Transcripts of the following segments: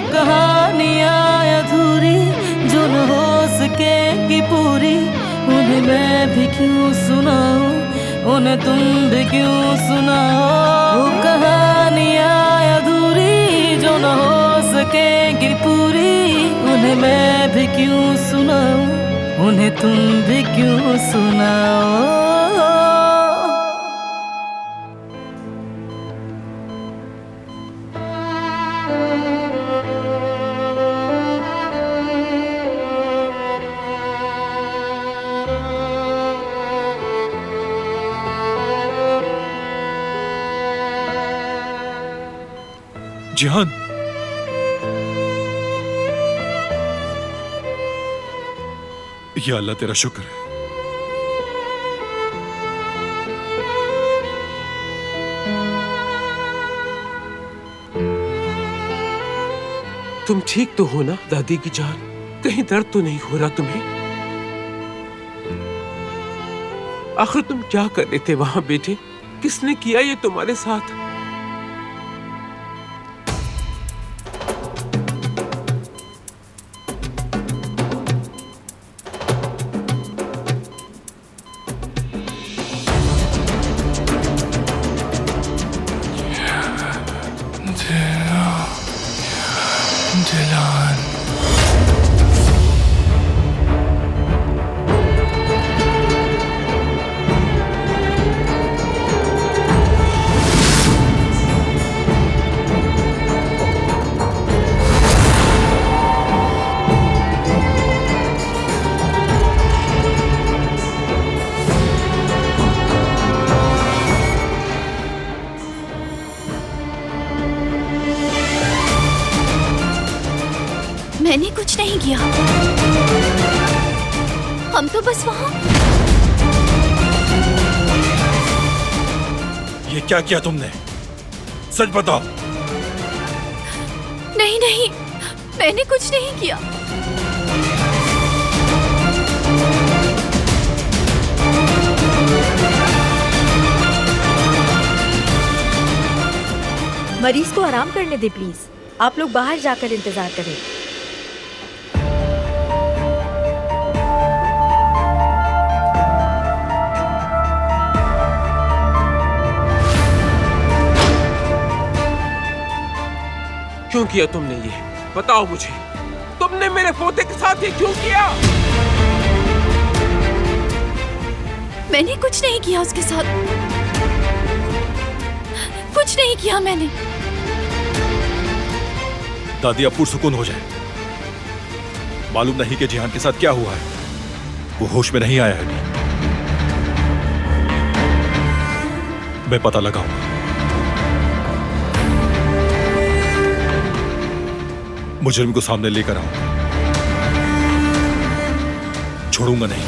कहानियाँ अधूरी जो न हो सकेगी पूरी, उन्हें मैं भी क्यों सुनाऊं, उन्हें तुम भी क्यों सुनाओ। वो कहानियाँ अधूरी जो न हो सकेगी पूरी, उन्हें मैं भी क्यों सुनाऊं, उन्हें तुम भी क्यों सुनाओ। जिहान, या अल्लाह तेरा शुक्र है। तुम ठीक तो हो ना दादी की जान? कहीं दर्द तो नहीं हो रहा तुम्हें? आखिर तुम क्या कर रहे थे वहां बेटे? किसने किया ये तुम्हारे साथ? जिलान, मैंने कुछ नहीं किया, हम तो बस वहां। ये क्या किया तुमने? सच बताओ। नहीं नहीं, मैंने कुछ नहीं किया। मरीज को आराम करने दे प्लीज। आप लोग बाहर जाकर इंतजार करें। क्यों किया तुमने ये? बताओ मुझे, तुमने मेरे पोते के साथ ये क्यों किया? मैंने कुछ नहीं किया उसके साथ, कुछ नहीं किया मैंने। दादी अब पुरसुकून हो जाए। मालूम नहीं कि जिहान के साथ क्या हुआ है। वो होश में नहीं आया है अभी। मैं पता लगाऊंगा। मुजरिम को सामने लेकर आऊंगा, छोड़ूंगा नहीं।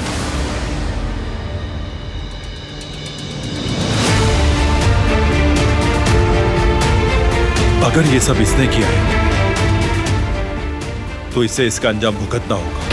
अगर ये सब इसने किया है तो इससे इसका अंजाम भुगतना होगा।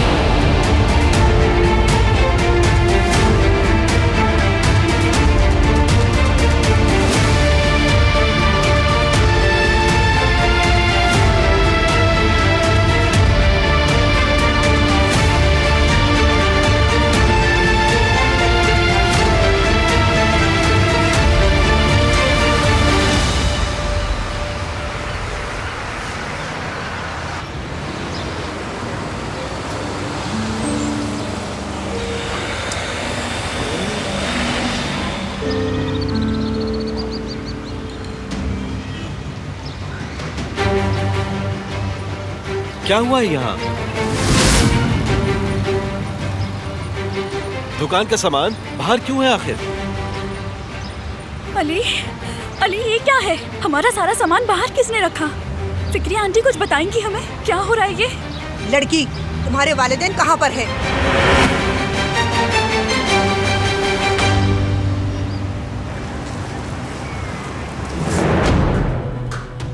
क्या हुआ है यहाँ? दुकान का सामान बाहर क्यों है आखिर? अली, अली ये क्या है? हमारा सारा सामान बाहर किसने रखा? फिक्रिया आंटी कुछ बताएंगी हमें, क्या हो रहा है ये? लड़की, तुम्हारे वालिदैन कहाँ पर है?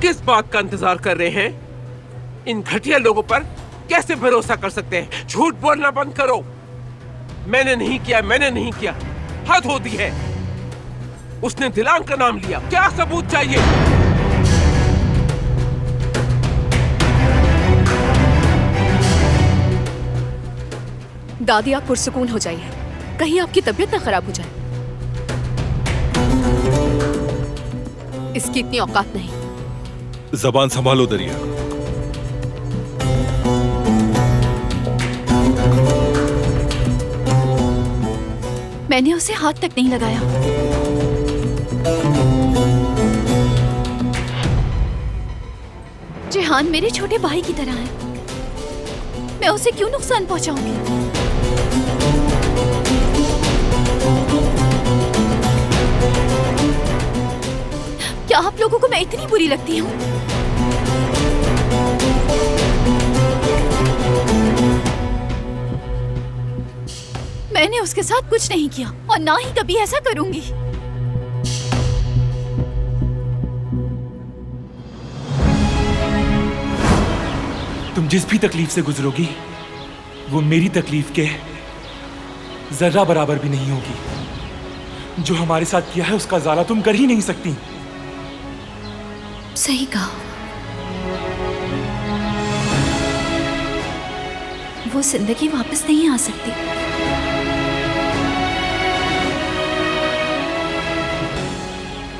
किस बात का इंतजार कर रहे हैं? इन घटिया लोगों पर कैसे भरोसा कर सकते हैं? झूठ बोलना बंद करो। मैंने नहीं किया, मैंने नहीं किया। हद होती है। उसने दिलान का नाम लिया, क्या सबूत चाहिए? दादी आप पुरसुकून हो जाइए, कहीं आपकी तबीयत ना खराब हो जाए। इसकी इतनी औकात नहीं। जबान संभालो दरिया। मैंने उसे हाथ तक नहीं लगाया। जिहान मेरे छोटे भाई की तरह है, मैं उसे क्यों नुकसान पहुंचाऊंगी? क्या आप लोगों को मैं इतनी बुरी लगती हूँ? मैंने उसके साथ कुछ नहीं किया और ना ही कभी ऐसा करूंगी। तुम जिस भी तकलीफ से गुजरोगी वो मेरी तकलीफ के जर्रा बराबर भी नहीं होगी। जो हमारे साथ किया है उसका ज़ाला तुम कर ही नहीं सकती। सही कहा। वो जिंदगी वापस नहीं आ सकती।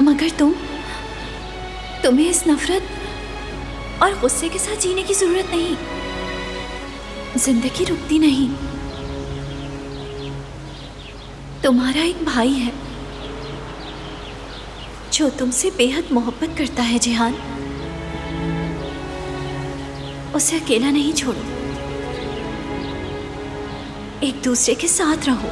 मगर तुम्हें इस नफरत और गुस्से के साथ जीने की जरूरत नहीं। जिंदगी रुकती नहीं। तुम्हारा एक भाई है जो तुमसे बेहद मोहब्बत करता है जिहान। उसे अकेला नहीं छोड़ो, एक दूसरे के साथ रहो।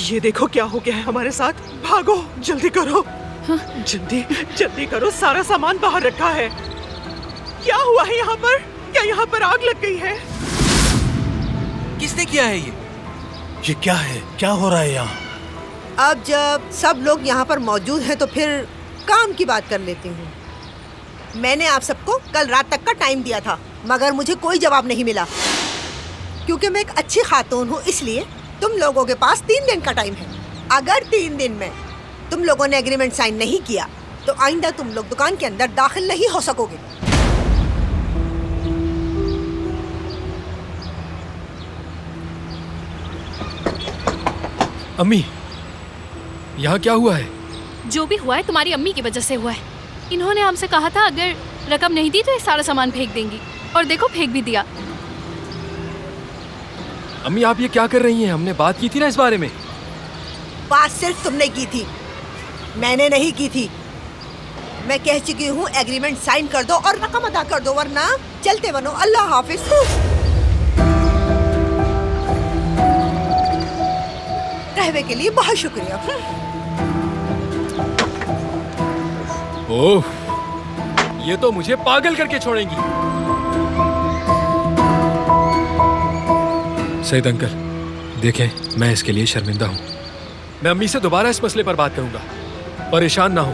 ये देखो क्या हो गया है हमारे साथ। भागो, जल्दी करो। जल्दी जल्दी करो, सारा सामान बाहर रखा है। क्या हुआ है यहाँ पर? क्या यहाँ पर आग लग गई है? किसने किया है ये क्या है? क्या हो रहा है यहाँ? अब जब सब लोग यहाँ पर मौजूद हैं तो फिर काम की बात कर लेती हूँ। मैंने आप सबको कल रात तक का टाइम दिया था मगर मुझे कोई जवाब नहीं मिला। क्योंकि मैं एक अच्छी खातून हूँ इसलिए तुम लोगों के पास 3 दिन का टाइम है। अगर 3 दिन में तुम लोगों ने एग्रीमेंट साइन नहीं किया तो आइंदा तुम लोग दुकान के अंदर दाखिल नहीं हो सकोगे। अम्मी, यहाँ क्या हुआ है? जो भी हुआ है तुम्हारी अम्मी की वजह से हुआ है। इन्होंने हमसे कहा था अगर रकम नहीं दी तो ये सारा सामान फेंक देंगी, और देखो फेंक भी दिया। अम्मी आप ये क्या कर रही हैं? हमने बात की थी ना इस बारे में। बात सिर्फ तुमने की थी, मैंने नहीं की थी। मैं कह चुकी हूँ एग्रीमेंट साइन कर दो और रकम अदा कर दो, वरना चलते बनो। अल्लाह हाफिज। कहवे के लिए बहुत शुक्रिया। ओह, ये तो मुझे पागल करके छोड़ेंगी। सईद अंकल, देखें मैं इसके लिए शर्मिंदा हूँ। मैं अम्मी से दोबारा इस मसले पर बात करूंगा। परेशान ना हो।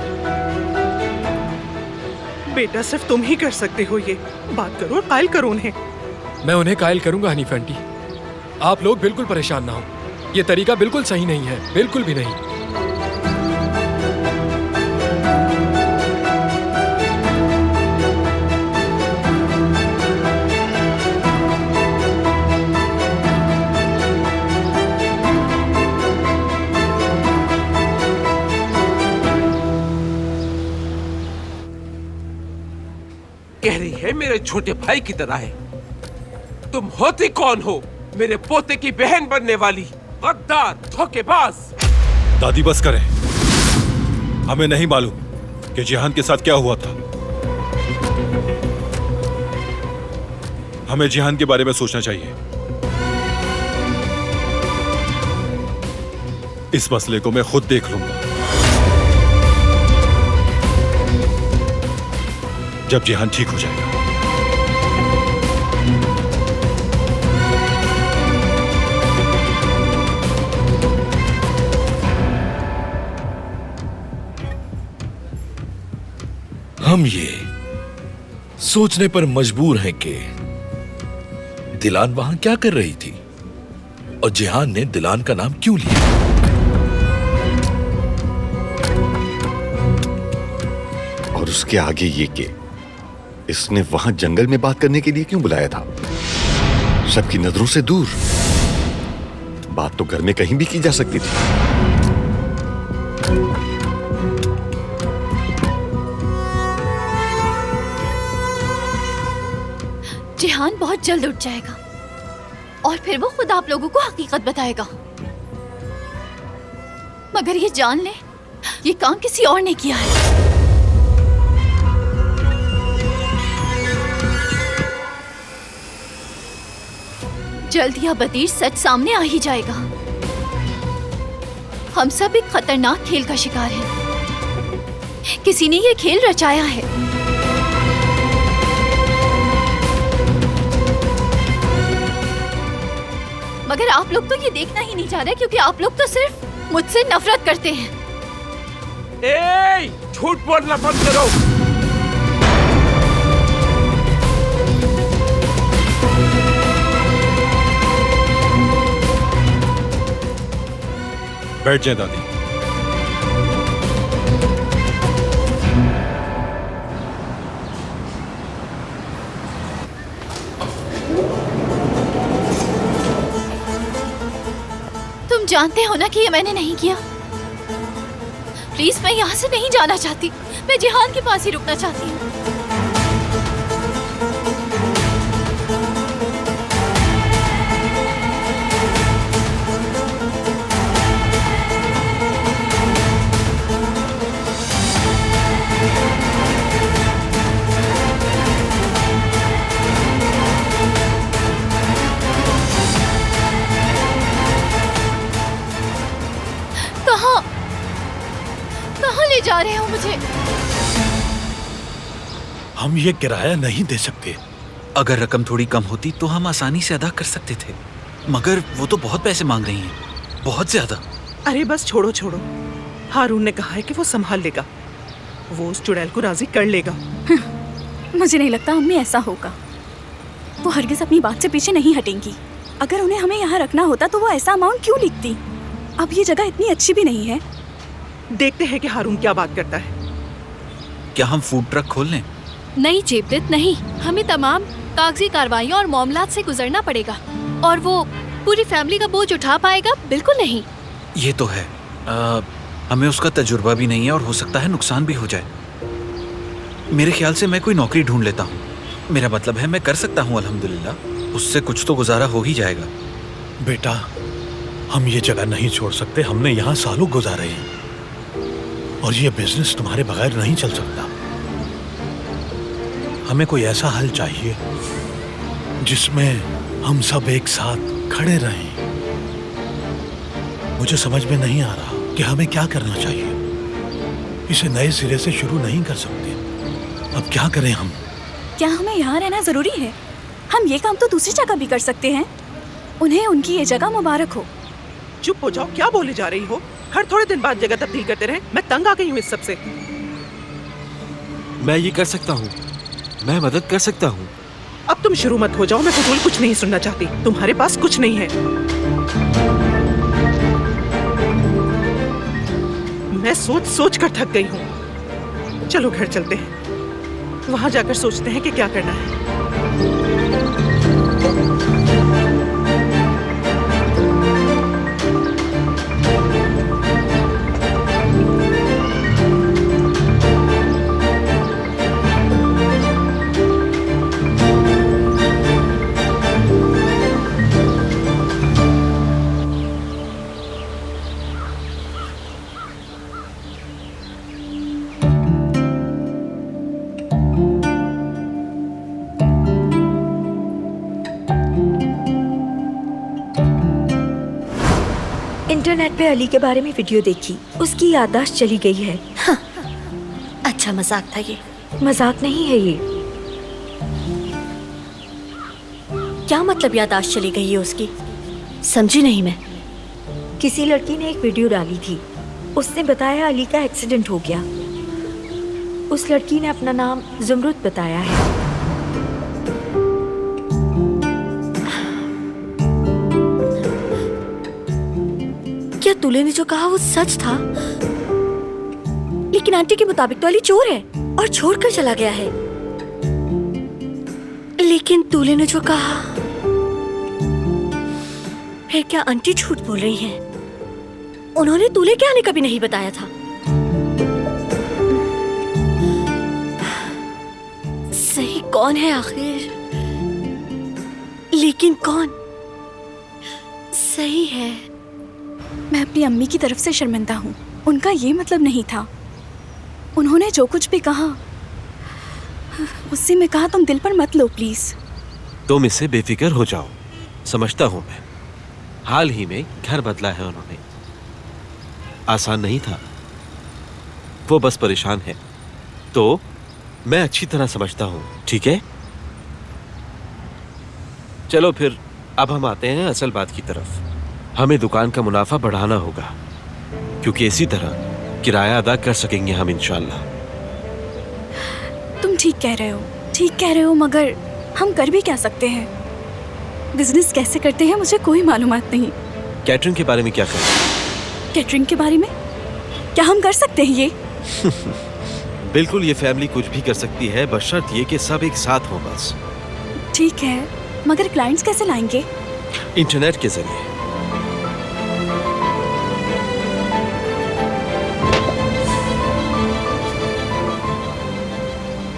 बेटा सिर्फ तुम ही कर सकते हो ये। बात करो और कायल करो उन्हें। मैं उन्हें कायल करूंगा हनीफ आंटी। आप लोग बिल्कुल परेशान ना हो। ये तरीका बिल्कुल सही नहीं है, बिल्कुल भी नहीं। कह रही है मेरे छोटे भाई की तरह है। तुम होती कौन हो? मेरे पोते की बहन बनने वाली गद्दार, धोखेबाज। दादी बस करें। हमें नहीं मालूम कि जिहान के साथ क्या हुआ था। हमें जिहान के बारे में सोचना चाहिए। इस मसले को मैं खुद देख लूंगा। जब जिहान ठीक हो जाएगा। हम ये सोचने पर मजबूर हैं कि दिलान वहां क्या कर रही थी और जिहान ने दिलान का नाम क्यों लिया। और उसके आगे ये कि इसने वहां जंगल में बात करने के लिए क्यों बुलाया था, सबकी नजरों से दूर। बात तो घर में कहीं भी की जा सकती थी। जिहान बहुत जल्द उठ जाएगा और फिर वो खुद आप लोगों को हकीकत बताएगा। मगर ये जान ले, ये काम किसी और ने किया है। जल्द या बदीर सच सामने आ ही जाएगा। हम सब एक खतरनाक खेल का शिकार हैं। किसी ने ये खेल रचाया है। मगर आप लोग तो ये देखना ही नहीं चाह रहे, क्योंकि आप लोग तो सिर्फ मुझसे नफरत करते हैं। झूठ बोलना बंद करो। बैठ जाए दादी। तुम जानते हो ना कि ये मैंने नहीं किया। प्लीज, मैं यहाँ से नहीं जाना चाहती। मैं जिहान के पास ही रुकना चाहती हूँ। कहाँ ले जा रहे हो मुझे? हम ये किराया नहीं दे सकते। अगर रकम थोड़ी कम होती तो हम आसानी से अदा कर सकते थे, मगर वो तो बहुत पैसे मांग रही हैं, बहुत ज्यादा। अरे बस छोड़ो छोड़ो। हारून ने कहा है कि वो संभाल लेगा, वो उस चुड़ैल को राजी कर लेगा। मुझे नहीं लगता अम्मी ऐसा होगा। वो हरगिज अपनी बात से पीछे नहीं हटेंगी। अगर उन्हें हमें यहाँ रखना होता तो वो ऐसा अमाउंट क्यों लिखती? अब ये जगह इतनी अच्छी भी नहीं है। देखते हैं कि हारून क्या बात करता है। क्या हम फूड ट्रक खोल लें? नहीं जेबदित, नहीं। हमें तमाम कागजी कार्रवाइयों और मामलात से गुजरना पड़ेगा, और वो पूरी फैमिली का बोझ उठा पाएगा? बिल्कुल नहीं। ये तो है। हमें उसका तजुर्बा भी नहीं है और हो सकता है नुकसान भी हो जाए। मेरे ख्याल से मैं कोई नौकरी ढूंढ लेता हूँ। मेरा मतलब है मैं कर सकता हूँ, अल्हम्दुलिल्लाह। उससे कुछ तो गुजारा हो ही जाएगा। बेटा, हम ये जगह नहीं छोड़ सकते। हमने यहाँ सालों गुजारे हैं और ये बिजनेस तुम्हारे बगैर नहीं चल सकता। हमें कोई ऐसा हल चाहिए जिसमें हम सब एक साथ खड़े रहें। मुझे समझ में नहीं आ रहा कि हमें क्या करना चाहिए। इसे नए सिरे से शुरू नहीं कर सकते। अब क्या करें हम? क्या हमें यहाँ रहना जरूरी है? हम ये काम तो दूसरी जगह भी कर सकते हैं। उन्हें उनकी ये जगह मुबारक हो। चुप हो जाओ, क्या बोले जा रही हो? हर थोड़े दिन बाद जगह तब्दील करते रहे। मैं तंग आ गई हूँ इस सब से। मैं ये कर सकता हूँ, मैं मदद कर सकता हूँ। अब तुम शुरू मत हो जाओ। मैं फजूल कुछ नहीं सुनना चाहती। तुम्हारे पास कुछ नहीं है। मैं सोच सोच कर थक गई हूँ। चलो घर चलते हैं, वहां जाकर सोचते हैं कि क्या करना है। इंटरनेट पे अली के बारे में वीडियो देखी, उसकी याददाश्त चली गई है। हाँ, अच्छा मजाक था ये। मजाक नहीं है ये। क्या मतलब याददाश्त चली गई है उसकी? समझी नहीं मैं। किसी लड़की ने एक वीडियो डाली थी। उसने बताया अली का एक्सीडेंट हो गया। उस लड़की ने अपना नाम जुमरुद बताया है। क्या दूल्हे ने जो कहा वो सच था? लेकिन आंटी के मुताबिक तो अली चोर है और छोड़कर चला गया है। लेकिन दूल्हे ने जो कहा, फिर क्या आंटी झूठ बोल रही हैं? उन्होंने दूल्हे के आने का भी नहीं बताया था। सही कौन है आखिर? लेकिन कौन सही है? मैं अपनी अम्मी की तरफ से शर्मिंदा हूँ। उनका ये मतलब नहीं था। उन्होंने जो कुछ भी कहा उससे मैं कहा तुम दिल पर मत लो प्लीज। तुम इससे बेफिक्र हो जाओ। समझता हूं मैं, हाल ही में घर बदला है उन्होंने। आसान नहीं था, वो बस परेशान है। तो मैं अच्छी तरह समझता हूं, ठीक है? चलो फिर अब हम आते हैं असल बात की तरफ। हमें दुकान का मुनाफा बढ़ाना होगा, क्योंकि इसी तरह किराया अदा कर सकेंगे हम इंशाल्लाह। तुम ठीक कह रहे हो, मगर हम कर भी क्या सकते हैं? बिजनेस कैसे करते हैं मुझे कोई मालूमात नहीं। कैटरिंग के बारे में क्या करें? कैटरिंग के बारे में क्या हम कर सकते हैं ये? बिल्कुल, ये फैमिली कुछ भी कर सकती है, बशर्त ये कि सब एक साथ हो बस। ठीक है, मगर क्लाइंट्स कैसे लाएंगे? इंटरनेट के जरिए।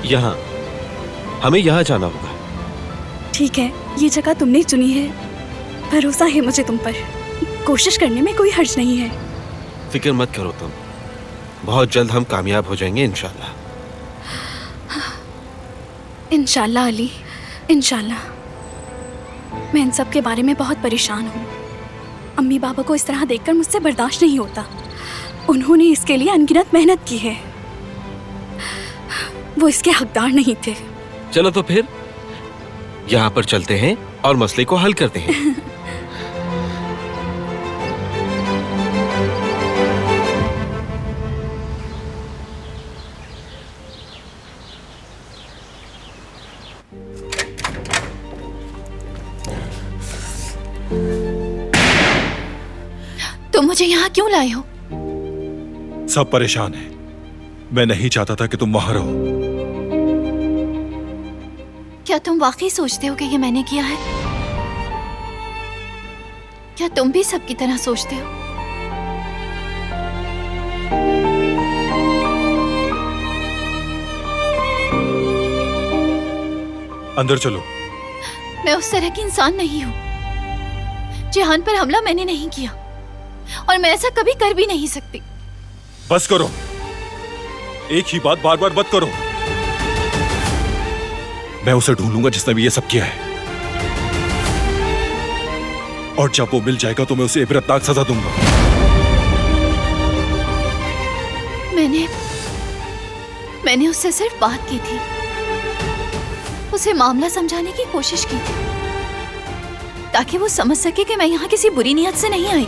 यहाँ, हमें यहाँ जाना होगा। ठीक है, ये जगह तुमने चुनी है, भरोसा है मुझे तुम पर। कोशिश करने में कोई हर्ज नहीं है। फिक्र मत करो तुम, बहुत जल्द हम कामयाब हो जाएंगे इंशाल्लाह। इंशाल्लाह अली, इंशाल्लाह। मैं इन सब के बारे में बहुत परेशान हूँ। अम्मी बाबा को इस तरह देखकर मुझसे बर्दाश्त नहीं होता। उन्होंने इसके लिए अनगिनत मेहनत की है, वो इसके हकदार नहीं थे। चलो तो फिर यहाँ पर चलते हैं और मसले को हल करते हैं। तुम मुझे यहाँ क्यों लाए हो? सब परेशान हैं। मैं नहीं चाहता था कि तुम वहां रहो। क्या तुम वाकई सोचते हो कि ये मैंने किया है? क्या तुम भी सबकी तरह सोचते हो? अंदर चलो। मैं उस तरह की इंसान नहीं हूँ। जिहान पर हमला मैंने नहीं किया और मैं ऐसा कभी कर भी नहीं सकती। बस करो, एक ही बात बार बार मत करो। मैं उसे ढूंढूंगा जिसने भी ये सब किया है, और जब वो मिल जाएगा तो मैं उसे इबरतनाक सजा दूंगा। मैंने उससे सिर्फ बात की थी, उसे मामला समझाने की कोशिश की थी, ताकि वो समझ सके कि मैं यहाँ किसी बुरी नीयत से नहीं आई।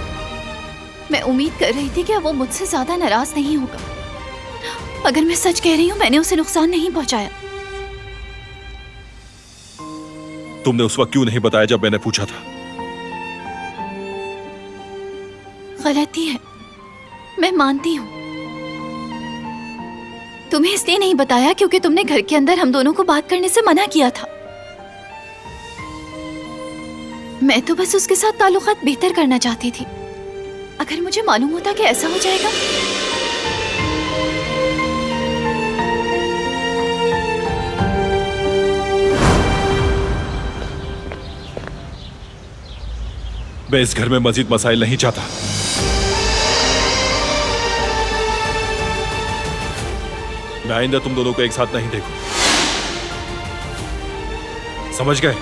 मैं उम्मीद कर रही थी कि वो मुझसे ज्यादा नाराज नहीं होगा। अगर मैं सच कह रही हूँ, मैंने उसे नुकसान नहीं पहुंचाया। तुमने उस वक्त क्यों नहीं बताया जब मैंने पूछा था? गलती है, मैं मानती हूँ। तुम्हें इसलिए नहीं बताया क्योंकि तुमने घर के अंदर हम दोनों को बात करने से मना किया था। मैं तो बस उसके साथ ताल्लुकात बेहतर करना चाहती थी। अगर मुझे मालूम होता कि ऐसा हो जाएगा, मैं इस घर में मजीद मसाइल नहीं चाहता। मैं आइंदा तुम दोनों को एक साथ नहीं देखूं। समझ गए?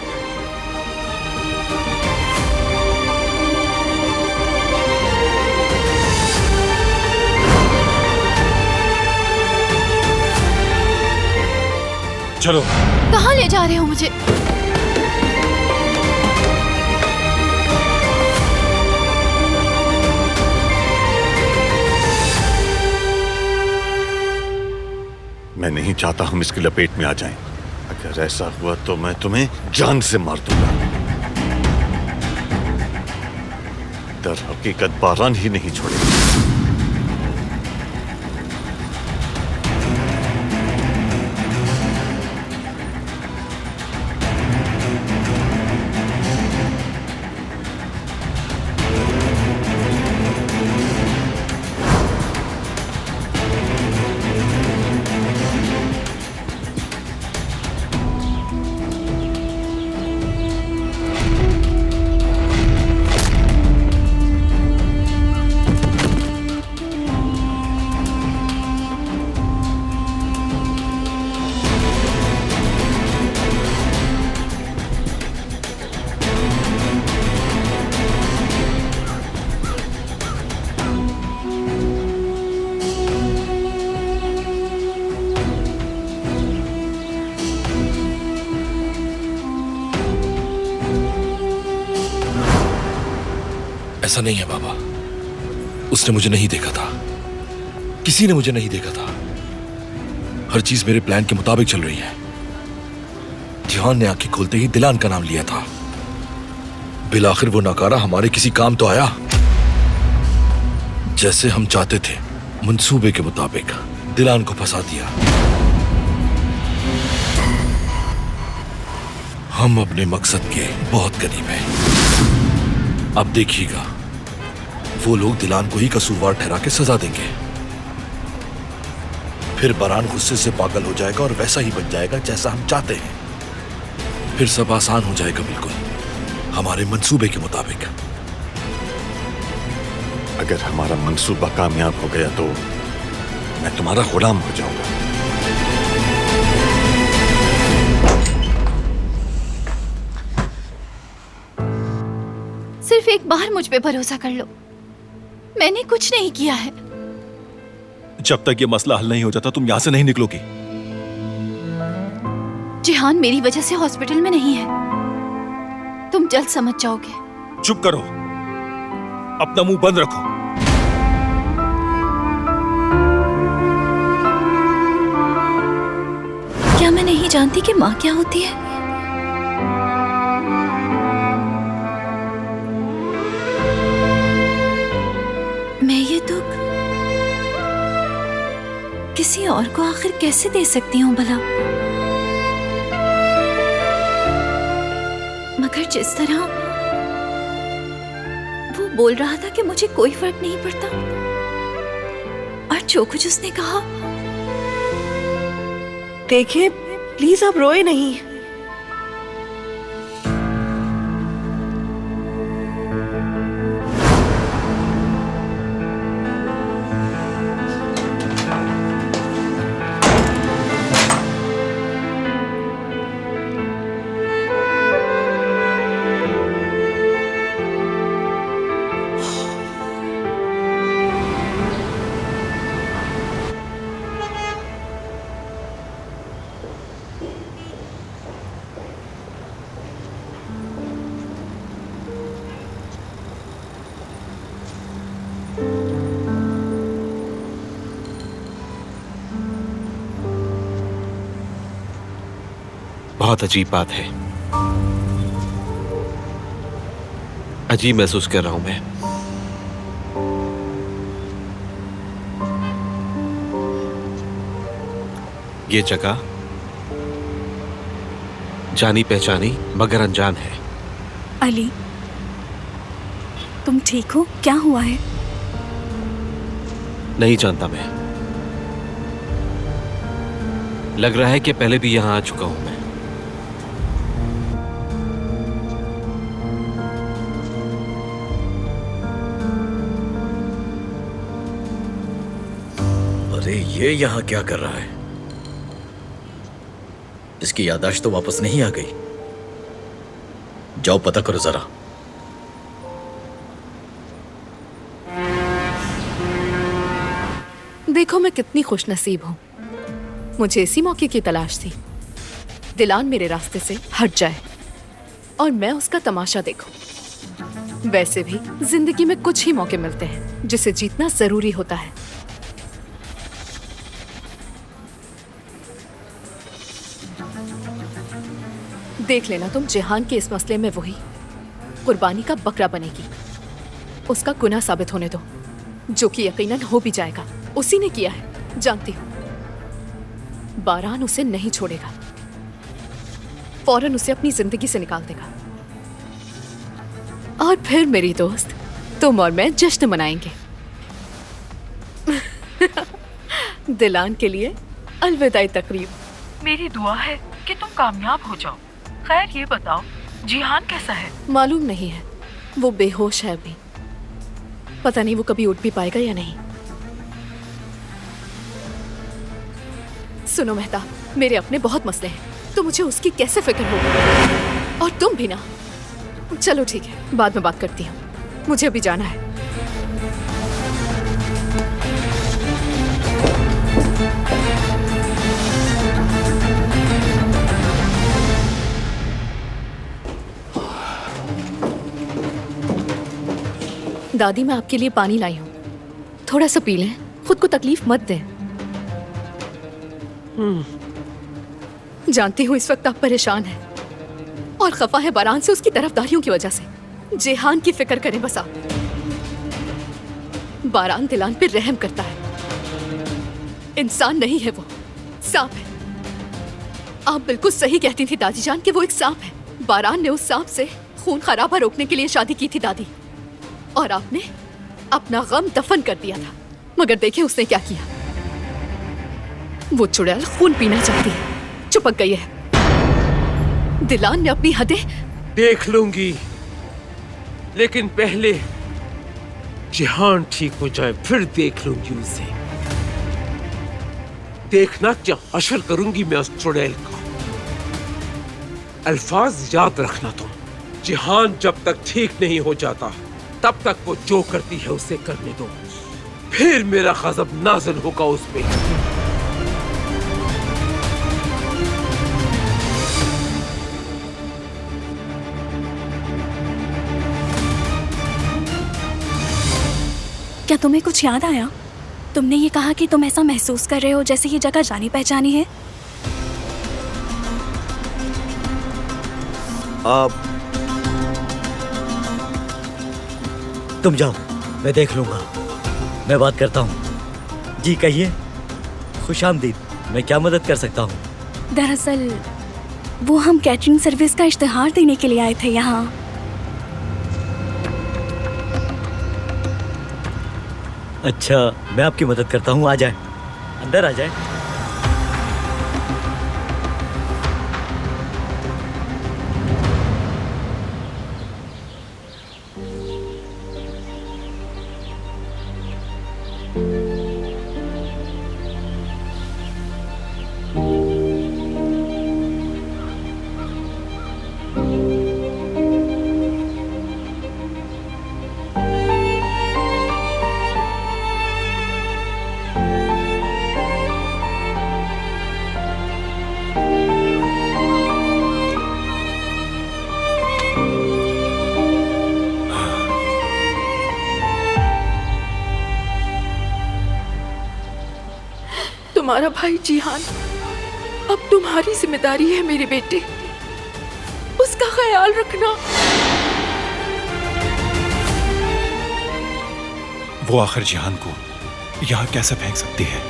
चलो। कहाँ ले जा रहे हो मुझे? मैं नहीं चाहता हम इसकी लपेट में आ जाएं। अगर ऐसा हुआ तो मैं तुम्हें जान से मार दूंगा। दर हकीकत बारान ही नहीं छोड़ेगा। ऐसा नहीं है बाबा, उसने मुझे नहीं देखा था, किसी ने मुझे नहीं देखा था। हर चीज मेरे प्लान के मुताबिक चल रही है। जिहान ने आंखें खोलते ही दिलान का नाम लिया था। बिल आखिर वो नकारा हमारे किसी काम तो आया। जैसे हम चाहते थे, मंसूबे के मुताबिक दिलान को फंसा दिया। हम अपने मकसद के बहुत करीब हैं। अब देखिएगा, वो लोग दिलान को ही कसूरवार ठहरा के सजा देंगे। फिर बरान गुस्से से पागल हो जाएगा और वैसा ही बन जाएगा जैसा हम चाहते हैं। फिर सब आसान हो जाएगा, बिल्कुल हमारे मंसूबे के मुताबिक। अगर हमारा मंसूबा कामयाब हो गया तो मैं तुम्हारा गुलाम हो जाऊंगा। सिर्फ एक बार मुझ पे भरोसा कर लो, मैंने कुछ नहीं किया है। जब तक ये मसला हल नहीं हो जाता तुम यहां से नहीं निकलोगी। जिहान मेरी वजह से हॉस्पिटल में नहीं है, तुम जल्द समझ जाओगे। चुप करो, अपना मुंह बंद रखो। क्या मैं नहीं जानती कि माँ क्या होती है? मैं ये दुख किसी और को आखिर कैसे दे सकती हूँ भला? मगर जिस तरह वो बोल रहा था कि मुझे कोई फर्क नहीं पड़ता, और जो कुछ उसने कहा। देखिए प्लीज आप रोए नहीं। बहुत अजीब बात है, अजीब महसूस कर रहा हूं मैं। ये जगह जानी पहचानी मगर अनजान है। अली, तुम ठीक हो? क्या हुआ है? नहीं जानता मैं, लग रहा है कि पहले भी यहां आ चुका हूं मैं। अरे ये यहाँ क्या कर रहा है? इसकी याददाश्त तो वापस नहीं आ गई। जाओ पता करो जरा। देखो मैं कितनी खुशनसीब हूँ, मुझे इसी मौके की तलाश थी। दिलान मेरे रास्ते से हट जाए और मैं उसका तमाशा देखूं। वैसे भी जिंदगी में कुछ ही मौके मिलते हैं जिसे जीतना जरूरी होता है। देख लेना तुम, जिहान के इस मसले में वही कुर्बानी का बकरा बनेगी। उसका गुनाह साबित होने दो, जो कि यकीनन हो भी जाएगा। उसी ने किया है, जानती हूँ। बारान उसे नहीं छोड़ेगा, फौरन उसे अपनी जिंदगी से निकाल देगा। और फिर मेरी दोस्त, तुम और मैं जश्न मनाएंगे। दिलान के लिए अलविदाई तकरीब। मेरी दुआ है कि तुम कामयाब हो जाओ। खैर ये बताओ, जिहान कैसा है? मालूम नहीं है, वो बेहोश है अभी। पता नहीं वो कभी उठ भी पाएगा या नहीं। सुनो मेहताब, मेरे अपने बहुत मसले हैं, तो मुझे उसकी कैसे फिक्र होगी? और तुम भी ना। चलो ठीक है, बाद में बात करती हूँ, मुझे अभी जाना है। दादी, मैं आपके लिए पानी लाई हूँ, थोड़ा सा पी लें, खुद को तकलीफ मत दें। जानती हूँ इस वक्त आप परेशान हैं और खफा है बारान से, उसकी तरफदारियों की वजह से। जिहान की फिक्र करें बस आप। बारान दिलान पे रहम करता है, इंसान नहीं है वो, सांप है। आप बिल्कुल सही कहती थी दादी जान कि वो एक सांप है। बारान ने उस सांप से खून खराबा रोकने के लिए शादी की थी दादी, और आपने अपना गम दफन कर दिया था। मगर देखे उसने क्या किया। वो चुड़ैल खून पीना चाहती है, चिपक गई है। दिलान ने अपनी हदें देख लूंगी, लेकिन पहले जिहान ठीक हो जाए, फिर देख लूंगी उसे। देखना क्या हशर करूंगी मैं उस चुड़ैल का। अल्फाज याद रखना तुम। जिहान जब तक ठीक नहीं हो जाता, तब तक वो जो करती है उसे करने दो, फिर मेरा गज़ब नाज़िल होगा उस पे। क्या तुम्हें कुछ याद आया? तुमने ये कहा कि तुम ऐसा महसूस कर रहे हो जैसे ये जगह जानी पहचानी है। तुम जाओ, मैं देख लूंगा, मैं बात करता हूँ। जी कहिए। खुशामदीद, मैं क्या मदद कर सकता हूँ? दरअसल वो हम कैटरिंग सर्विस का इश्तिहार देने के लिए आए थे यहाँ। अच्छा, मैं आपकी मदद करता हूँ, आ जाए, अंदर आ जाए। तुम्हारा भाई जिहान अब तुम्हारी जिम्मेदारी है मेरे बेटे, उसका ख्याल रखना। वो आखिर जिहान को यहाँ कैसे फेंक सकती है?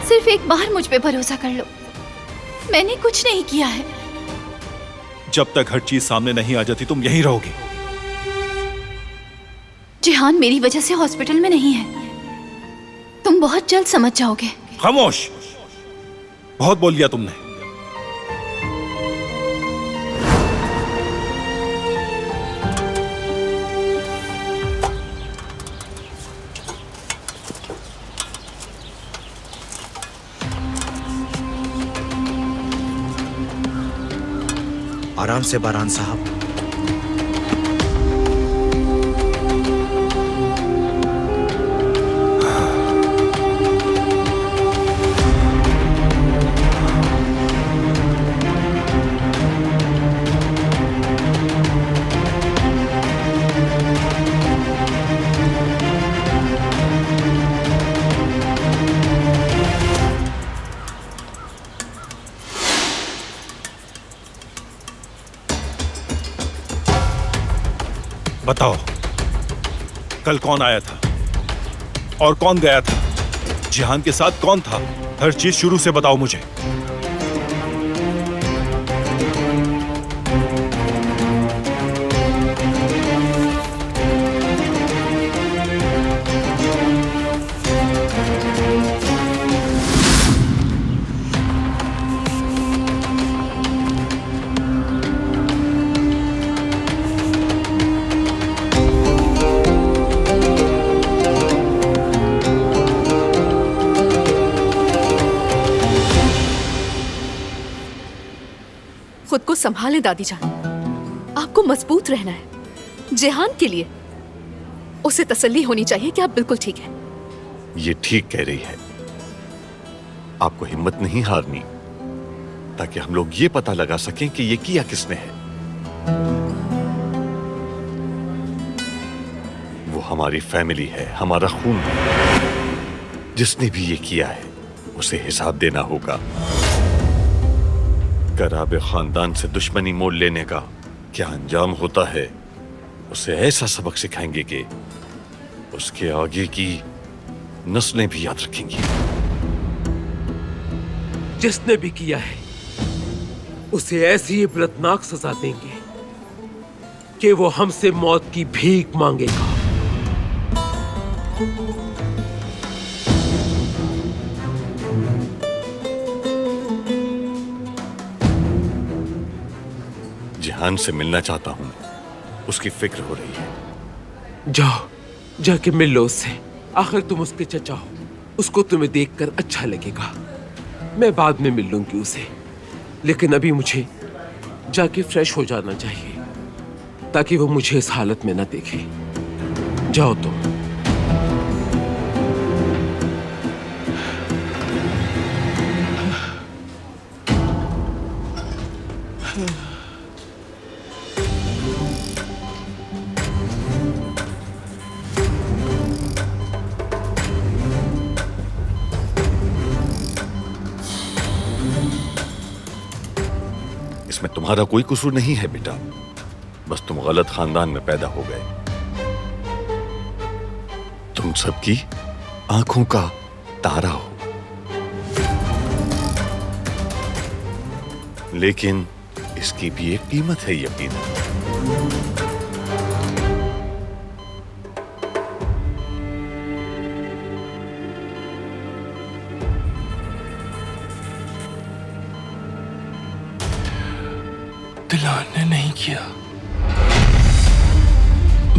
सिर्फ एक बार मुझ पे भरोसा कर लो, मैंने कुछ नहीं किया है। जब तक हर चीज सामने नहीं आ जाती तुम यहीं रहोगी। जिहान मेरी वजह से हॉस्पिटल में नहीं है, तुम बहुत जल्द समझ जाओगे। खामोश, बहुत बोल लिया तुमने। आराम से बारान साहब। बताओ, कल कौन आया था और कौन गया था? जिहान के साथ कौन था? हर चीज शुरू से बताओ मुझे। खुद को संभालें दादी जान, आपको मजबूत रहना है। जिहान के लिए उसे तसल्ली होनी चाहिए कि आप बिल्कुल ठीक हैं। ये ठीक कह रही है। आपको हिम्मत नहीं हारनी, ताकि हम लोग ये पता लगा सकें कि ये किया किसने है। वो हमारी फैमिली है, हमारा खून है। जिसने भी ये किया है उसे हिसाब देना होगा। कराबे खानदान से दुश्मनी मोल लेने का क्या अंजाम होता है, उसे ऐसा सबक सिखाएंगे कि उसके आगे की नस्लें भी याद रखेंगी। जिसने भी किया है उसे ऐसी इबरतनाक सजा देंगे कि वो हमसे मौत की भीख मांगेगा। जिहान से मिलना चाहता हूं, उसकी फिक्र हो रही है। जाओ, जाके मिल लो उससे। आखिर तुम उसके चचा हो, उसको तुम्हें देखकर अच्छा लगेगा। मैं बाद में मिल लूंगी उसे, लेकिन अभी मुझे जाके फ्रेश हो जाना चाहिए, ताकि वो मुझे इस हालत में ना देखे। जाओ तुम। इसमें तुम्हारा कोई कसूर नहीं है बेटा, बस तुम गलत खानदान में पैदा हो गए। तुम सबकी आंखों का तारा हो, लेकिन इसकी भी एक कीमत है यकीनन। दिलान ने नहीं किया,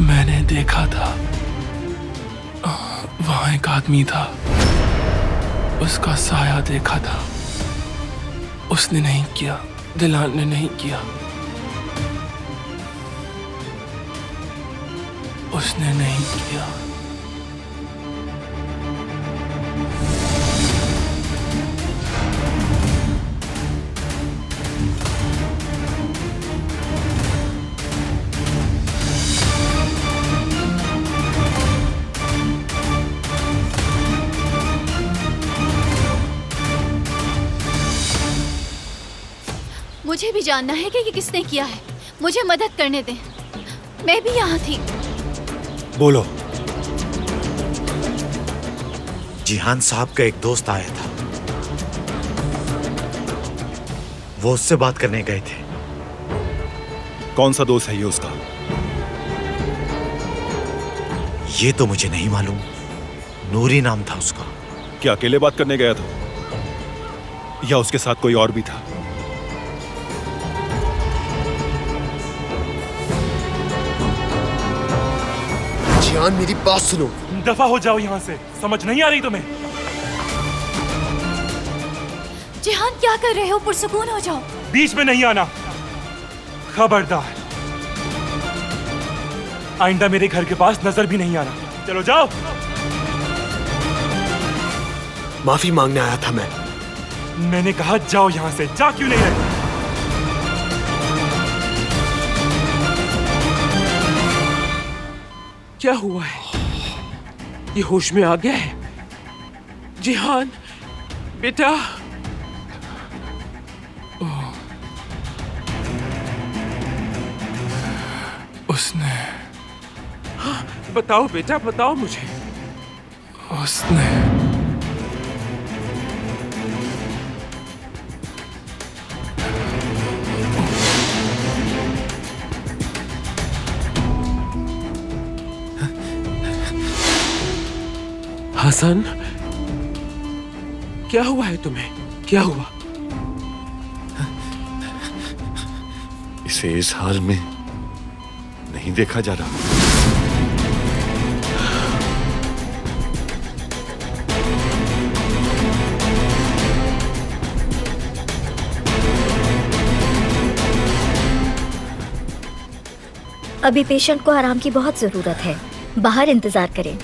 मैंने देखा था। वहां एक आदमी था, उसका साया देखा था। उसने नहीं किया, दिलान ने नहीं किया। उसने नहीं किया। मुझे भी जानना है कि ये किसने किया है। मुझे मदद करने दें, मैं भी यहाँ थी। बोलो। जिहान साहब का एक दोस्त आया था, वो उससे बात करने गए थे। कौन सा दोस्त है ये उसका? ये तो मुझे नहीं मालूम, नूरी नाम था उसका। क्या अकेले बात करने गया था या उसके साथ कोई और भी था? जिहान, मेरी बात सुनो। दफा हो जाओ यहाँ से, समझ नहीं आ रही तुम्हें? जिहान क्या कर रहे हो? पुरसुकून हो जाओ। बीच में नहीं आना, खबरदार। आइंदा मेरे घर के पास नजर भी नहीं आना। चलो जाओ। माफी मांगने आया था मैं। मैंने कहा जाओ यहाँ से। जा क्यों नहीं रहे? क्या हुआ है? ये होश में आ गया है? जिहान बेटा। बताओ बेटा, बताओ मुझे। उसने हसन, क्या हुआ है तुम्हें? क्या हुआ? इसे इस हाल में नहीं देखा जा रहा। अभी पेशेंट को आराम की बहुत जरूरत है, बाहर इंतजार करें।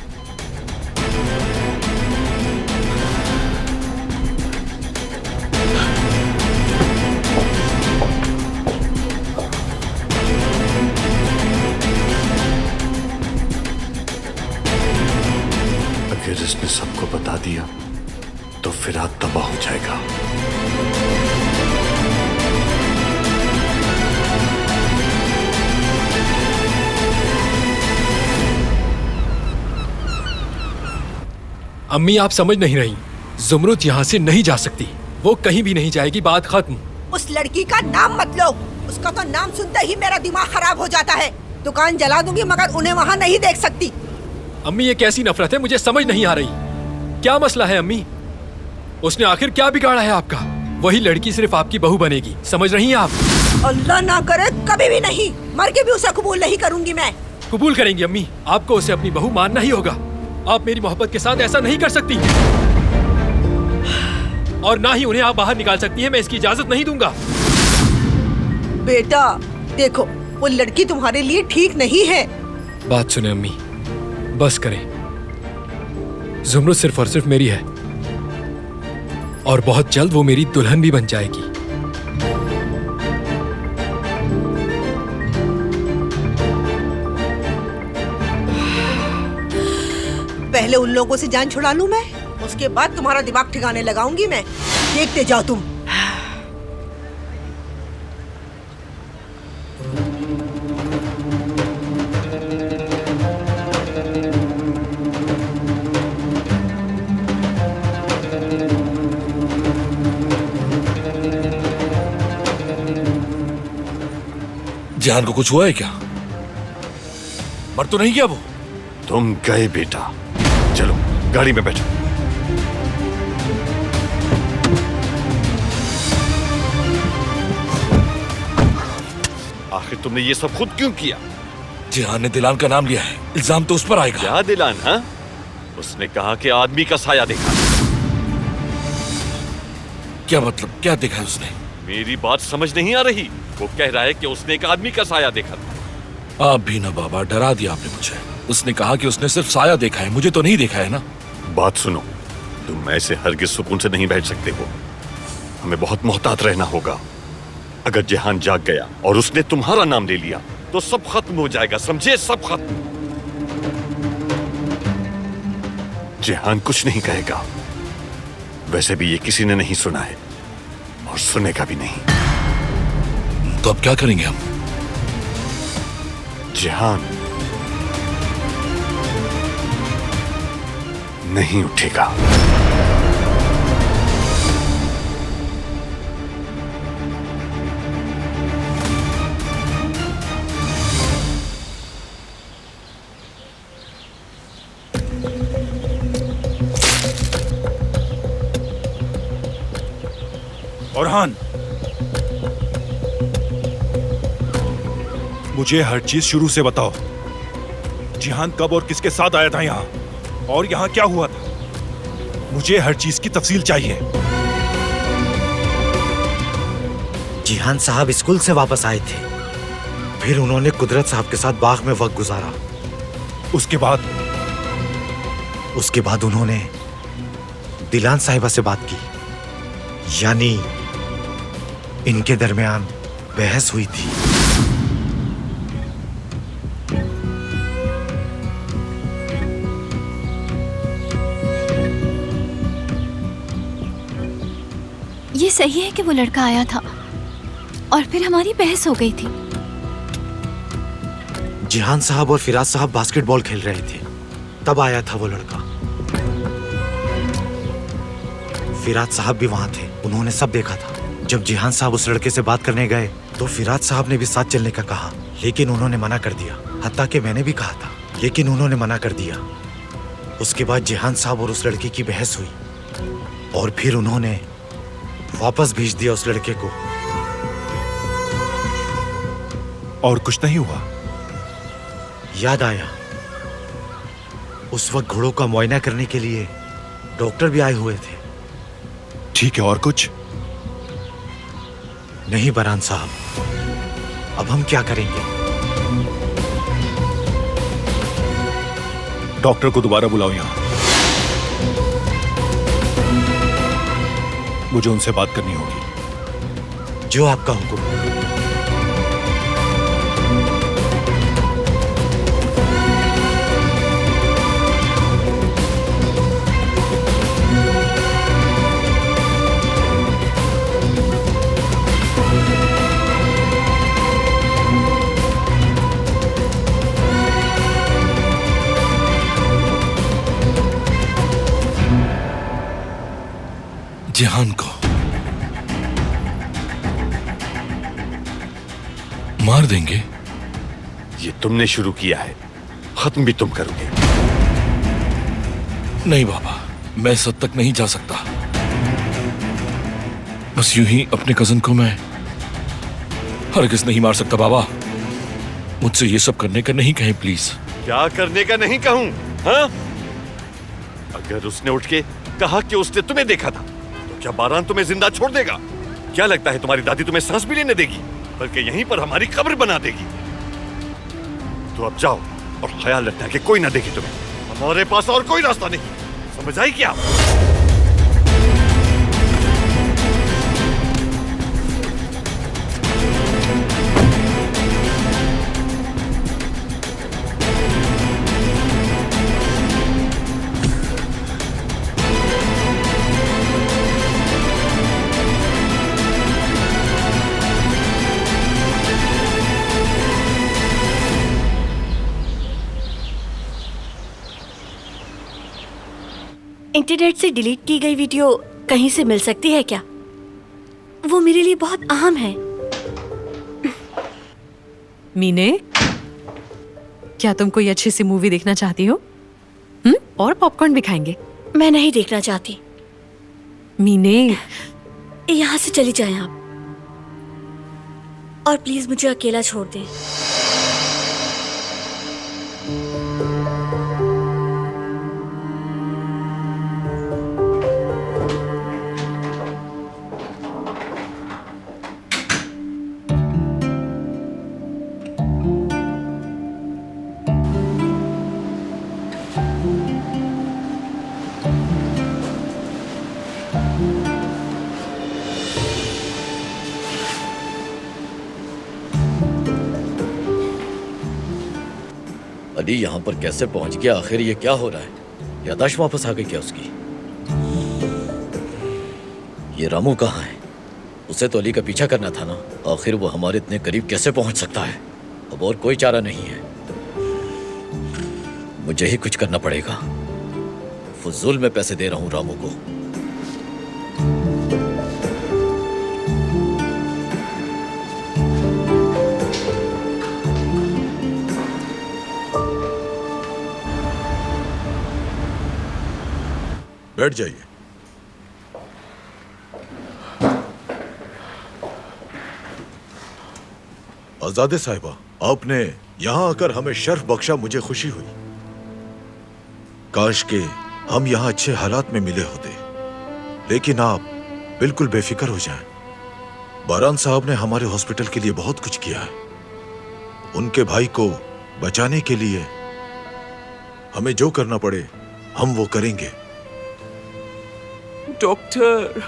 अगर इसने सबको बता दिया तो फिराद तबाह हो जाएगा। अम्मी, आप समझ नहीं रही। जुमरुद यहाँ से नहीं जा सकती, वो कहीं भी नहीं जाएगी, बात खत्म। उस लड़की का नाम मत लो, उसका तो नाम सुनते ही मेरा दिमाग खराब हो जाता है। दुकान जला दूंगी मगर उन्हें वहाँ नहीं देख सकती। अम्मी, ये कैसी नफरत है, मुझे समझ नहीं आ रही। क्या मसला है अम्मी? उसने आखिर क्या बिगाड़ा है आपका? वही लड़की सिर्फ आपकी बहू बनेगी, समझ रही हैं आप? अल्लाह ना करे, कभी भी नहीं, मर के भी उसे कबूल नहीं करूंगी मैं। कबूल करेंगी अम्मी, आपको उसे अपनी बहू मानना ही होगा। आप मेरी मोहब्बत के साथ ऐसा नहीं कर सकती, और ना ही उन्हें आप बाहर निकाल सकती हैं। मैं इसकी इजाजत नहीं दूंगा। बेटा देखो, वो लड़की तुम्हारे लिए ठीक नहीं है। बात सुने अम्मी, बस करें। जुमरुद सिर्फ और सिर्फ मेरी है, और बहुत जल्द वो मेरी दुल्हन भी बन जाएगी। पहले उन लोगों से जान छुड़ा लूं मैं, उसके बाद तुम्हारा दिमाग ठिकाने लगाऊंगी मैं। देखते जाओ तुम। जान को कुछ हुआ है क्या? मर तो नहीं गया वो? तुम गए बेटा, चलो गाड़ी में बैठो। आखिर तुमने ये सब खुद क्यों किया? जिहान ने दिलान का नाम लिया है, इल्जाम तो उस पर आएगा। क्या दिलान? हाँ, उसने कहा कि आदमी का साया देखा। क्या मतलब, क्या देखा है उसने? मेरी बात समझ नहीं आ रही। वो कह रहा है कि उसने एक आदमी का साया देखा था। आप भी ना बाबा, डरा दिया आपने मुझे। उसने कहा कि उसने सिर्फ साया देखा है, मुझे तो नहीं देखा है ना। बात सुनो, तुम ऐसे हरगिज सुकून से नहीं बैठ सकते हो। हमें बहुत मोहतात रहना होगा। अगर जिहान जाग गया और उसने तुम्हारा नाम ले लिया तो सब खत्म हो जाएगा, समझे? सब खत्म। जिहान कुछ नहीं कहेगा, वैसे भी ये किसी ने नहीं सुना है और सुनेगा भी नहीं। तो अब क्या करेंगे हम? जिहान नहीं उठेगा। औरहान, मुझे हर चीज शुरू से बताओ। जिहान कब और किसके साथ आया था यहाँ, और यहाँ क्या हुआ था? मुझे हर चीज की तफसील चाहिए। जिहान साहब स्कूल से वापस आए थे, फिर उन्होंने कुदरत साहब के साथ बाग में वक्त गुजारा। उसके बाद उन्होंने दिलान साहिबा से बात की, यानी इनके दरमियान बहस हुई थी। ये सही है कि वो लड़का आया था और फिर हमारी बहस हो गई थी। जिहान साहब और फिराज साहब बास्केटबॉल खेल रहे थे, तब आया था वो लड़का। फिराज साहब भी वहां थे, उन्होंने सब देखा था। जब जिहान साहब उस लड़के से बात करने गए तो फिराज साहब ने भी साथ चलने का कहा, लेकिन उन्होंने मना कर दिया। हत्ता कि मैंने भी कहा था, लेकिन उन्होंने मना कर दिया। उसके बाद जिहान साहब और उस लड़के की बहस हुई और फिर उन्होंने वापस भेज दिया उस लड़के को। और कुछ नहीं हुआ? याद आया, उस वक्त घोड़ों का मुआयना करने के लिए डॉक्टर भी आए हुए थे। ठीक है, और कुछ नहीं बरहान साहब, अब हम क्या करेंगे? डॉक्टर को दोबारा बुलाओ यहां, मुझे उनसे बात करनी होगी। जो आपका हुक्म। जिहान को मार देंगे? ये तुमने शुरू किया है, खत्म भी तुम करोगे। नहीं बाबा, मैं इस हद तक नहीं जा सकता। बस यूं ही अपने कजन को मैं हरगिज़ नहीं मार सकता बाबा। मुझसे ये सब करने का नहीं कहें प्लीज। क्या करने का नहीं कहूं? हाँ? अगर उसने उठ के कहा कि उसने तुम्हें देखा था, तो क्या बारान तुम्हें जिंदा छोड़ देगा? क्या लगता है तुम्हारी दादी तुम्हें सांस भी लेने देगी, बल्कि यहीं पर हमारी कब्र बना देगी? तो अब जाओ और ख्याल रखना कि कोई ना देखे तुम्हें। हमारे पास और कोई रास्ता नहीं, समझ आई क्या? इंटरनेट से डिलीट की गई वीडियो कहीं से मिल सकती है क्या? वो मेरे लिए बहुत अहम है। मीने, क्या तुम कोई अच्छी सी मूवी देखना चाहती हो? और पॉपकॉर्न भी खाएंगे। मैं नहीं देखना चाहती। मीने, यहाँ से चली जाएं आप, और प्लीज मुझे अकेला छोड़ दें। अली यहाँ पर कैसे पहुंच गया? आखिर ये क्या हो रहा है? यादाश्त वापस आ गई क्या उसकी? ये रामू कहाँ है? उसे तो अली का पीछा करना था ना। आखिर वो हमारे इतने करीब कैसे पहुंच सकता है? अब और कोई चारा नहीं है, मुझे ही कुछ करना पड़ेगा। फुजूल में पैसे दे रहा हूं रामू को। बैठ जाइए। आजादे साहिबा, आपने यहाँ आकर हमें शर्फ बख्शा, मुझे खुशी हुई। काश के हम यहाँ अच्छे हालात में मिले होते, लेकिन आप बिल्कुल बेफिक्र हो जाएं। बारान साहब ने हमारे हॉस्पिटल के लिए बहुत कुछ किया है। उनके भाई को बचाने के लिए हमें जो करना पड़े हम वो करेंगे। डॉक्टर,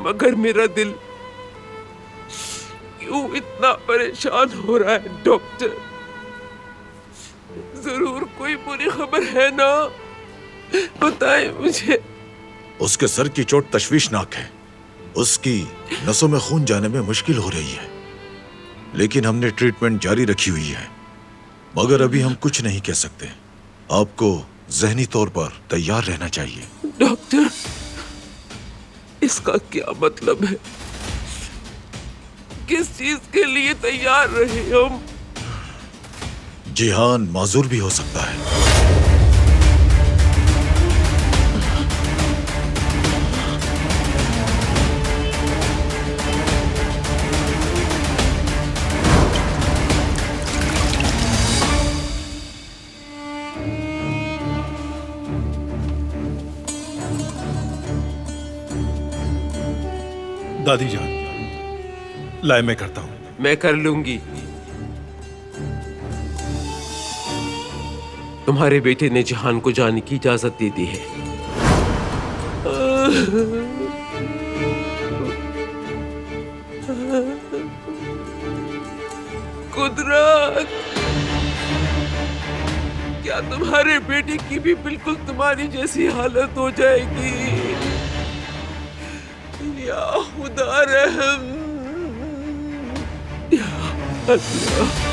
मगर मेरा दिल क्यों इतना परेशान हो रहा है डॉक्टर? जरूर कोई बुरी खबर है ना? बताएं मुझे। उसके सर की चोट तशवीशनाक है। उसकी नसों में खून जाने में मुश्किल हो रही है। लेकिन हमने ट्रीटमेंट जारी रखी हुई है। मगर अभी हम कुछ नहीं कह सकते। आपको ज़हनी तौर पर तैयार रहना चाहिए। डॉक्टर, इसका क्या मतलब है? किस चीज के लिए तैयार रहे हम? जिहान माजूर भी हो सकता है। दादी जान, लाए मैं करता हूं। मैं कर लूंगी। तुम्हारे बेटे ने जहान को जाने की इजाजत दे दी है। कुदरत, क्या तुम्हारे बेटे की भी बिल्कुल तुम्हारी जैसी हालत हो जाएगी? या खुदा रहम, या अल्लाह।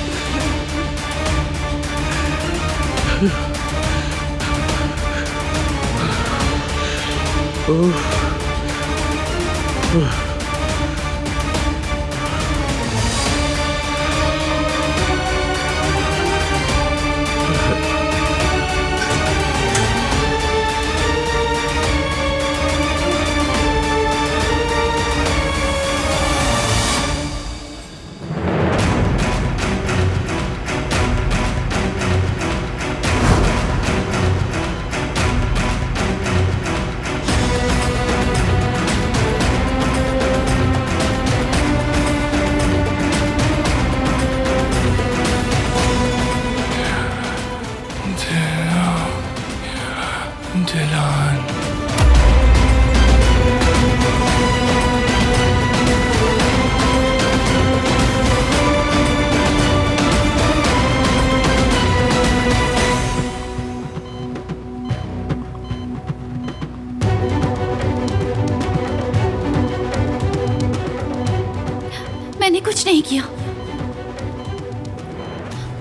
मैंने कुछ नहीं किया।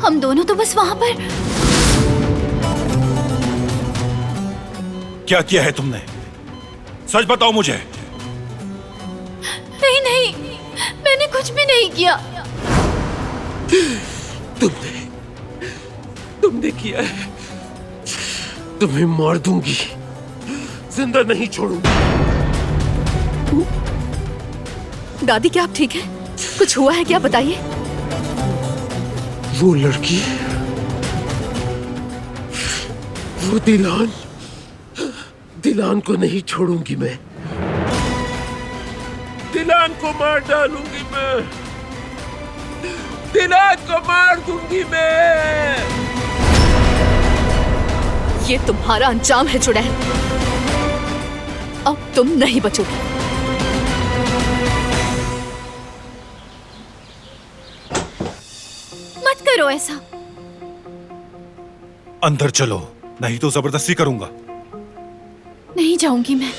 हम दोनों तो बस वहां पर। क्या किया है तुमने? सच बताओ मुझे। नहीं नहीं, मैंने कुछ भी नहीं किया। तुमने किया है। तुम्हें मार दूंगी, जिंदा नहीं छोड़ूंगी। दादी, क्या आप ठीक है? कुछ हुआ है क्या? बताइए। वो लड़की, वो दिलान को नहीं छोड़ूंगी मैं। दिलान को मार डालूंगी मैं। दिलान को मार दूंगी मैं। ये तुम्हारा अंजाम है चुड़ैल। अब तुम नहीं बचोगे। मत करो ऐसा। अंदर चलो, नहीं तो जबरदस्ती करूंगा। नहीं जाऊंगी मैं।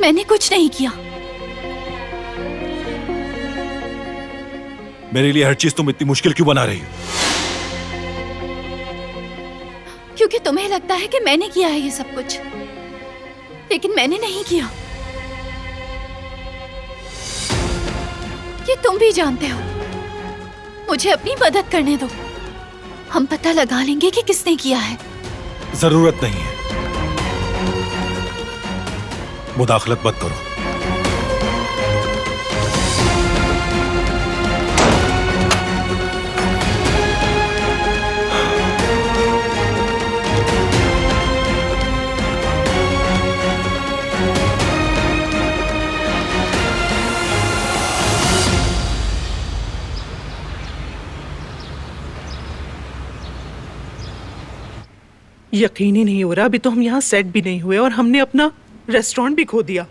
मैंने कुछ नहीं किया। मेरे लिए हर चीज तुम इतनी मुश्किल क्यों बना रही हो? क्योंकि तुम्हें लगता है कि मैंने किया है ये सब कुछ, लेकिन मैंने नहीं किया। ये तुम भी जानते हो। मुझे अपनी मदद करने दो, हम पता लगा लेंगे कि किसने किया है। जरूरत नहीं है, मुदाखलत मत करो। यकीन ही नहीं हो रहा, अभी तो हम यहाँ सेट भी नहीं हुए और हमने अपना रेस्टोरेंट भी खो दिया।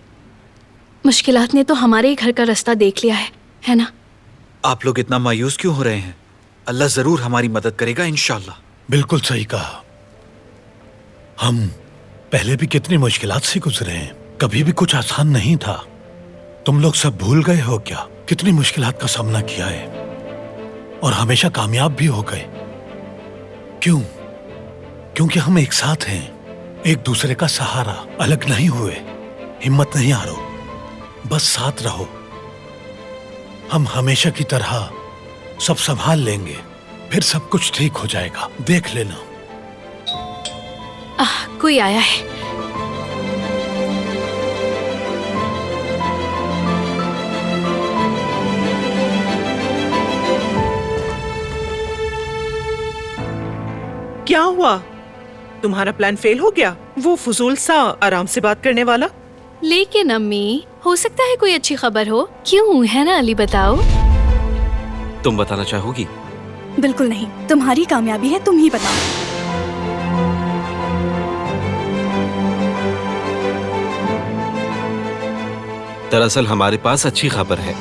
मुश्किलात ने तो हमारे ही घर का रास्ता देख लिया है ना? आप लोग इतना मायूस क्यों हो रहे हैं? अल्लाह जरूर हमारी मदद करेगा इंशाल्लाह। बिल्कुल सही कहा। हम पहले भी कितनी मुश्किलात से गुजरे हैं, कभी भी कुछ आसान नहीं था। तुम लोग सब भूल गए हो क्या? कितनी मुश्किलात का सामना किया है। और हमेशा कामयाब भी हो गए। क्यों? क्योंकि हम एक साथ हैं, एक दूसरे का सहारा। अलग नहीं हुए, हिम्मत नहीं हारो, बस साथ रहो। हम हमेशा की तरह सब संभाल लेंगे, फिर सब कुछ ठीक हो जाएगा, देख लेना। कोई आया है। क्या हुआ? तुम्हारा प्लान फेल हो गया? वो फजूल सा आराम से बात करने वाला? लेकिन अम्मी, हो सकता है कोई अच्छी खबर हो। क्यों, है ना अली? बताओ। तुम बताना चाहोगी? बिल्कुल नहीं, तुम्हारी कामयाबी है, तुम ही बताओ। दरअसल हमारे पास अच्छी खबर है।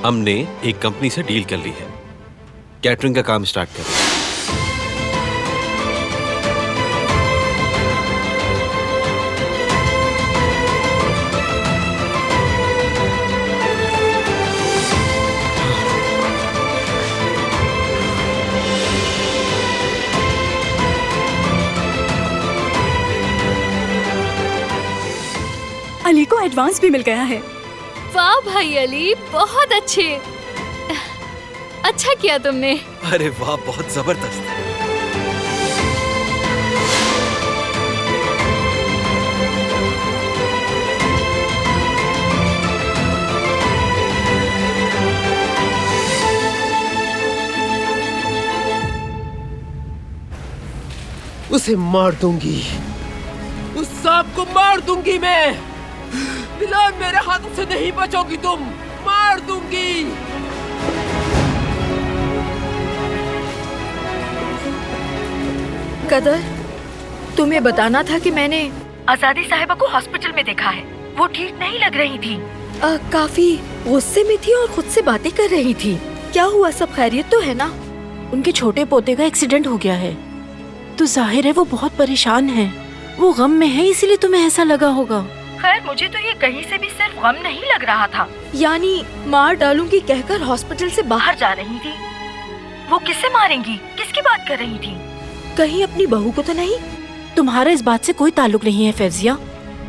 हमने एक कंपनी से डील कर ली है, कैटरिंग का काम स्टार्ट करें। अली को एडवांस भी मिल गया है। वाह भाई अली, बहुत अच्छे। अच्छा किया तुमने। अरे वाह, बहुत जबरदस्त। उसे मार दूंगी, उस सांप को मार दूंगी मैं। दिलान, मेरे हाथों से नहीं बचोगी तुम, मार दूंगी। कदर, तुम्हें बताना था कि मैंने आजादी साहिबा को हॉस्पिटल में देखा है। वो ठीक नहीं लग रही थी, काफी गुस्से में थी और खुद से बातें कर रही थी। क्या हुआ, सब खैरियत तो है ना? उनके छोटे पोते का एक्सीडेंट हो गया है, तो जाहिर है वो बहुत परेशान है। वो गम में है, इसीलिए तुम्हें ऐसा लगा होगा। खैर, मुझे तो ये कहीं से भी सिर्फ गम नहीं लग रहा था। यानी मार डालूंगी कहकर हॉस्पिटल से बाहर जा रही थी। वो किससे मारेंगी? किसकी बात कर रही थी? कहीं अपनी बहू को तो नहीं? तुम्हारा इस बात से कोई ताल्लुक नहीं है फैजिया।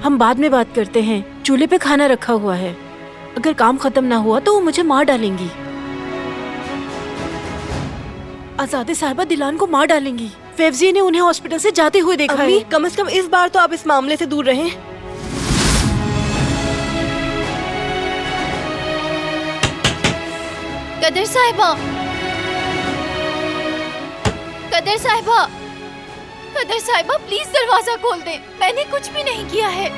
हम बाद में बात करते हैं। चूल्हे पे खाना रखा हुआ है, अगर काम खत्म ना हुआ तो वो मुझे मार डालेंगी। आजादी साहिबा दिलान को मार डालेंगी। फैजिया ने उन्हें हॉस्पिटल से जाते हुए देखा है। कम से कम इस बार तो आप इस मामले से दूर रहें। कदर साहिबा, कदर साहिबा, कदर साहिबा, प्लीज दरवाजा खोल दें। मैंने कुछ भी नहीं किया है।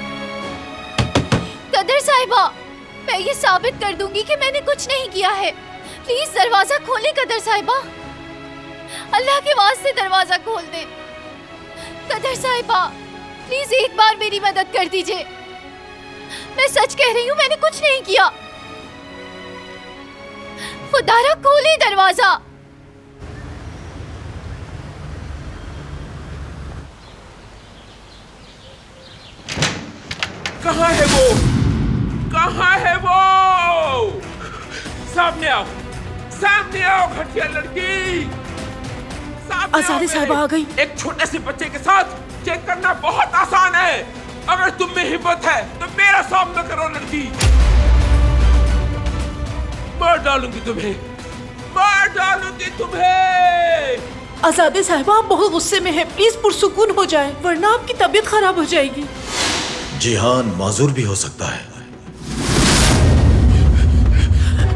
कदर साहिबा, मैं ये साबित कर दूंगी कि मैंने कुछ नहीं किया है। प्लीज दरवाजा खोलें कदर साहिबा, अल्लाह के वास्ते दरवाजा खोल दें। कदर साहिबा, प्लीज एक बार मेरी मदद कर दीजिए। मैं सच कह रही हूँ, मैंने कुछ नहीं किया। खुदारा खोले दरवाजा। कहाँ है वो? कहाँ है वो? सामने आओ, सामने आओ घटिया लड़की। आजादी साहिबा आ गई। एक छोटे से बच्चे के साथ चेक करना बहुत आसान है। अगर तुम में हिम्मत है तो मेरा सामना करो लड़की। मार डालूंगी तुम्हें, मार डालूंगी तुम्हें। आजादी साहिबा, आप बहुत गुस्से में हैं। प्लीज पुरसुकून हो जाएं, वरना आपकी तबीयत खराब हो जाएगी। जिहान माजूर भी हो सकता है।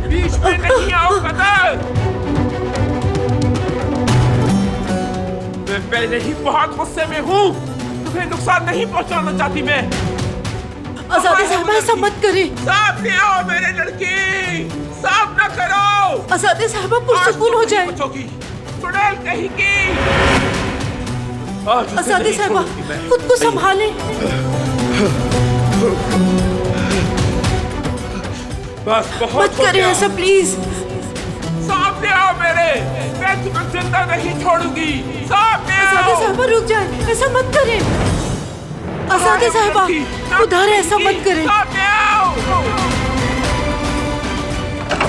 बीच में नहीं आओ कदर। मैं पहले ही बहुत गुस्से में हूँ, तुम्हें नुकसान नहीं पहुँचाना चाहती मैं। आजादी साहिबा, ऐसा मत करें। सामने आओ मेरे लड़की, सामना करो। आजादी साहिबा, पुरसुकून हो जाए। चुड़ैल कहीं की। आजादी साहिबा, खुद को संभालें। बस बहुत मत करें ऐसा प्लीज। सामने आओ मेरे, मैं तुम्हें जिंदा नहीं छोड़ूंगी। सामने आओ। आजादी साहिबा, रुक जाए, ऐसा मत करें। आजादी साहिबा, उधार ऐसा मत करें। सामने आओ।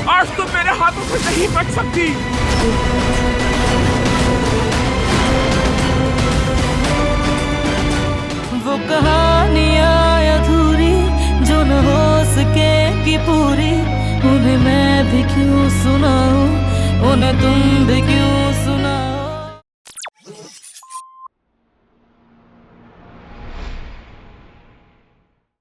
आज तुम मेरे हाथों से नहीं बच सकती। वो कहानियाँ अधूरी जो न हो सके कि पूरी, उन्हें मैं भी क्यों सुनाऊं, उन्हें तुम भी क्यों सुनाओ।